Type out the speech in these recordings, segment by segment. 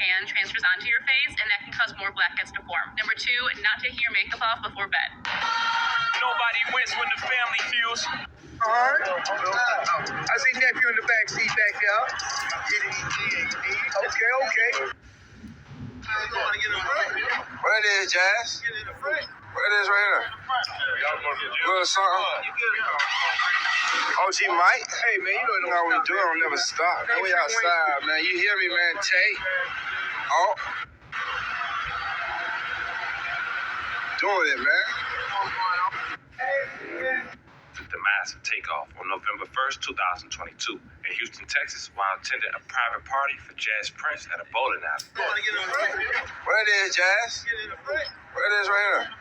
hand transfers onto your face, and that can cause more blackheads to form. Number 2, not taking your makeup off before bed. Nobody wins when the family feels. Alright. I see nephew in the back seat back there. Okay. What it is, Jazz? What it is right here? Little something? OG Mike? Hey man, you You know what we do, don't never stop. Man, we outside, man. You hear me, man? Tay? Oh. Doing it, man. The massive takeoff on November 1st, 2022 in Houston, Texas, while attending a private party for Jazz Prince at a bowling alley. What it is, Jazz? What it is right here?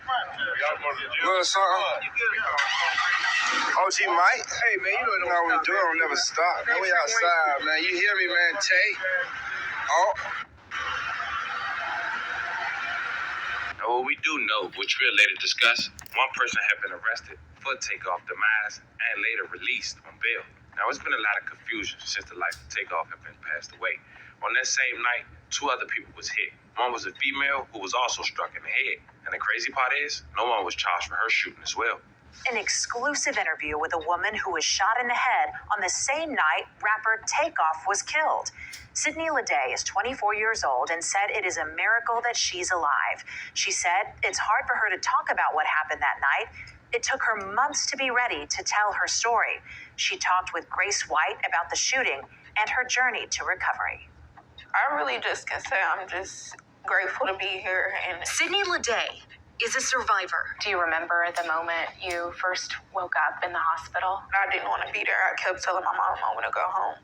Little something? OG Mike? Hey man, you You know what we do, don't never stop. Man, we outside, man. You hear me, man? Tay? Oh. Now, what we do know, which we'll later discuss, one person had been arrested for Takeoff demise and later released on bail. Now, it's been a lot of confusion since the life of Takeoff had been passed away. On that same night, 2 other people was hit. One was a female who was also struck in the head. And the crazy part is, no one was charged for her shooting as well. An exclusive interview with a woman who was shot in the head on the same night rapper Takeoff was killed. Sydney Leday is 24 years old and said it is a miracle that she's alive. She said it's hard for her to talk about what happened that night. It took her months to be ready to tell her story. She talked with Grace White about the shooting and her journey to recovery. I really just can say I'm just grateful to be here. And Sydney Leday is a survivor. Do you remember the moment you first woke up in the hospital? I didn't want to be there. I kept telling my mom I want to go home.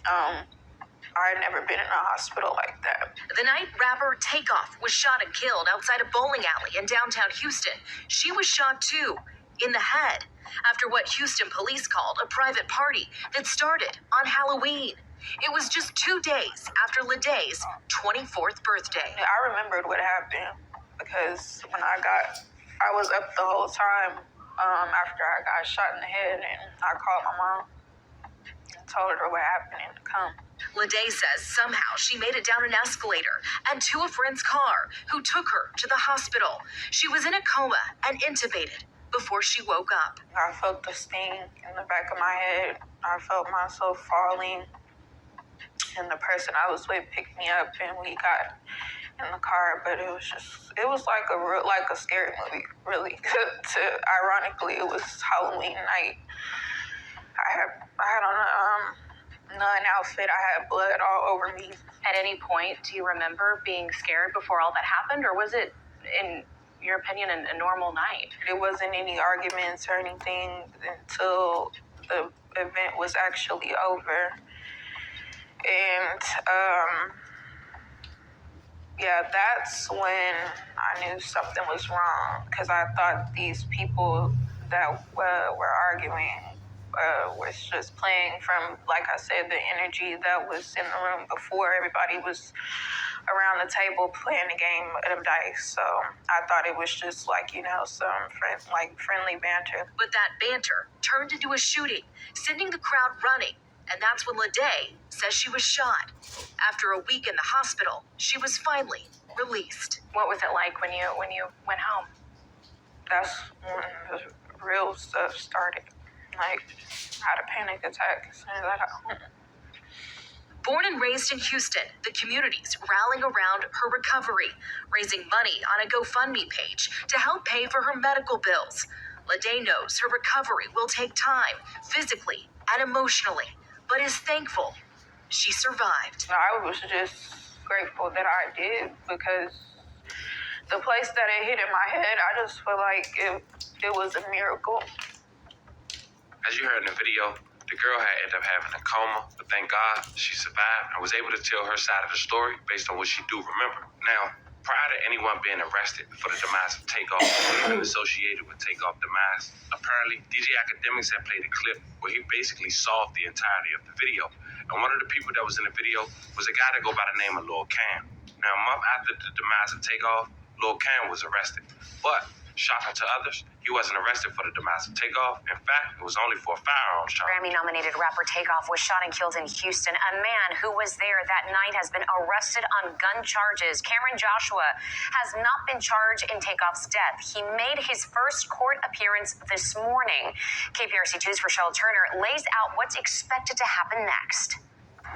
I had never been in a hospital like that. The night rapper Takeoff was shot and killed outside a bowling alley in downtown Houston, she was shot too, in the head, after what Houston police called a private party that started on Halloween. It was just 2 days after Leday's 24th birthday. I remembered what happened because when I was up the whole time after I got shot in the head, and I called my mom and told her what happened and to come. Leday says somehow she made it down an escalator and to a friend's car who took her to the hospital. She was in a coma and intubated before she woke up. I felt the sting in the back of my head. I felt myself falling. And the person I was with picked me up and we got in the car, but it was like a scary movie, really. Ironically, it was Halloween night. I had on a nun outfit. I had blood all over me. At any point, do you remember being scared before all that happened, or was it, in your opinion, a normal night? There wasn't any arguments or anything until the event was actually over. And, that's when I knew something was wrong, because I thought these people that were arguing was just playing from, like I said, the energy that was in the room before. Everybody was around the table playing a game of dice. So I thought it was just some friendly banter. But that banter turned into a shooting, sending the crowd running. And that's when Leday says she was shot. After a week in the hospital, she was finally released. What was it like when you went home? That's when the real stuff started. I had a panic attack as soon as I got home. Born and raised in Houston, the community's rallying around her recovery, raising money on a GoFundMe page to help pay for her medical bills. Leday knows her recovery will take time, physically and emotionally, but is thankful she survived. I was just grateful that I did, because the place that it hit in my head, I just feel like it was a miracle. As you heard in the video, the girl had ended up having a coma, but thank God she survived and was able to tell her side of the story based on what she do remember. Now, prior to anyone being arrested for the demise of Takeoff or even associated with Takeoff demise, apparently DJ Academics had played a clip where he basically solved the entirety of the video. And one of the people that was in the video was a guy that go by the name of Lil Cam. Now, a month after the demise of Takeoff, Lil Cam was arrested. But Shocking to others, he wasn't arrested for the demise of Takeoff. In fact, it was only for a firearms charge. Grammy-nominated rapper Takeoff was shot and killed in Houston. A man who was there that night has been arrested on gun charges. Cameron Joshua has not been charged in Takeoff's death. He made his first court appearance this morning. KPRC2's Rochelle Turner lays out what's expected to happen next.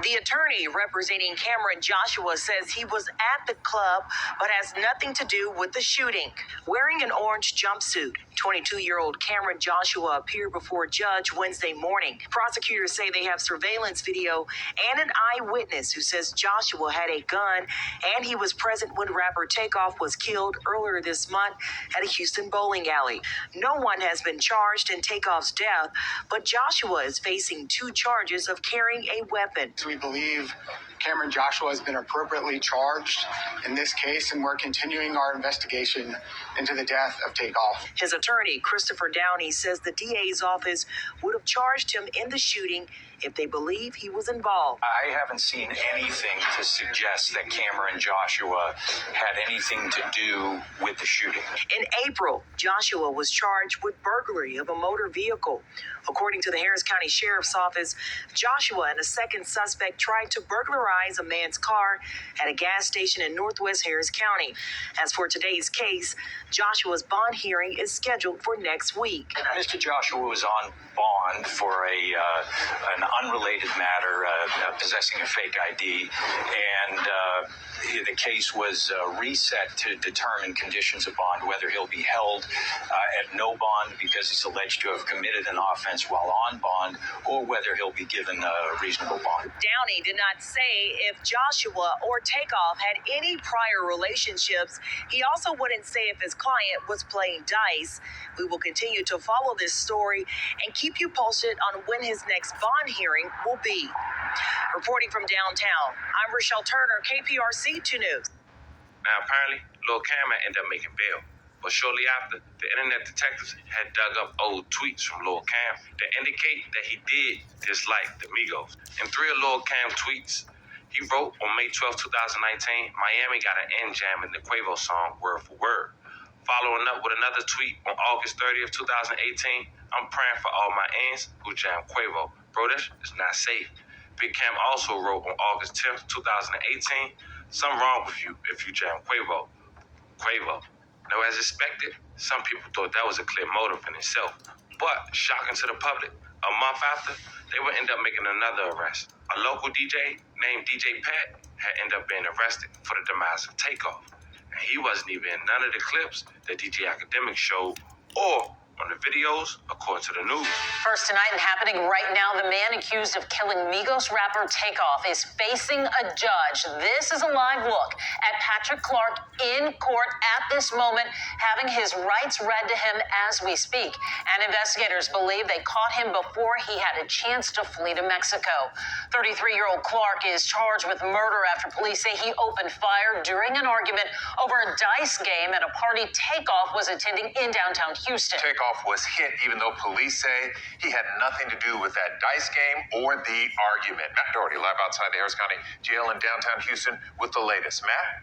The attorney representing Cameron Joshua says he was at the club but has nothing to do with the shooting. Wearing an orange jumpsuit, 22-year-old Cameron Joshua appeared before a judge Wednesday morning. Prosecutors say they have surveillance video and an eyewitness who says Joshua had a gun and he was present when rapper Takeoff was killed earlier this month at a Houston bowling alley. No one has been charged in Takeoff's death, but Joshua is facing 2 charges of carrying a weapon. We believe Cameron Joshua has been appropriately charged in this case, and we're continuing our investigation into the death of Takeoff. His attorney, Christopher Downey, says the DA's office would have charged him in the shooting if they believe he was involved. I haven't seen anything to suggest that Cameron Joshua had anything to do with the shooting. In April, Joshua was charged with burglary of a motor vehicle. According to the Harris County Sheriff's Office, Joshua and a second suspect tried to burglarize a man's car at a gas station in Northwest Harris County. As for today's case, Joshua's bond hearing is scheduled for next week. Mr. Joshua was on bond for an unrelated matter, possessing a fake ID, and the case was reset to determine conditions of bond, whether he'll be held at no bond because he's alleged to have committed an offense while on bond, or whether he'll be given a reasonable bond. Downey did not say if Joshua or Takeoff had any prior relationships. He also wouldn't say if his client was playing dice. We will continue to follow this story and keep you posted on when his next bond hearing will be. Reporting from downtown, I'm Rochelle Turner, KPRC 2 News. Now, apparently, Lil Cam had ended up making bail. But shortly after, the internet detectives had dug up old tweets from Lil Cam that indicate that he did dislike the Migos. In 3 of Lil Cam's tweets, he wrote on May 12, 2019, Miami got an end jam in the Quavo song, word for word. Following up with another tweet on August 30th, 2018, I'm praying for all my ends who jam Quavo. Bro, this is not safe. Big Cam also wrote on August 10th, 2018, something wrong with you if you jam Quavo. Now, as expected, some people thought that was a clear motive in itself. But, shocking to the public, a month after, they would end up making another arrest. A local DJ named DJ Pat had ended up being arrested for the demise of Takeoff. And he wasn't even in none of the clips that DJ Academic showed or on the videos, according to the news. First tonight and happening right now, the man accused of killing Migos rapper Takeoff is facing a judge. This is a live look at Patrick Clark in court at this moment, having his rights read to him as we speak. And investigators believe they caught him before he had a chance to flee to Mexico. 33-year-old Clark is charged with murder after police say he opened fire during an argument over a dice game at a party Takeoff was attending in downtown Houston. Takeoff was hit, even though police say he had nothing to do with that dice game or the argument. Matt Doherty, live outside the Harris County Jail in downtown Houston with the latest. Matt?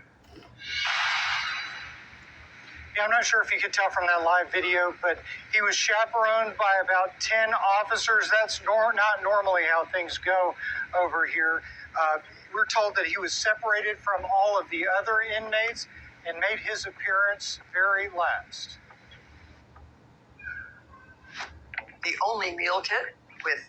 Yeah, I'm not sure if you could tell from that live video, but he was chaperoned by about 10 officers. That's not normally how things go over here. We're told that he was separated from all of the other inmates and made his appearance very last. The only meal kit with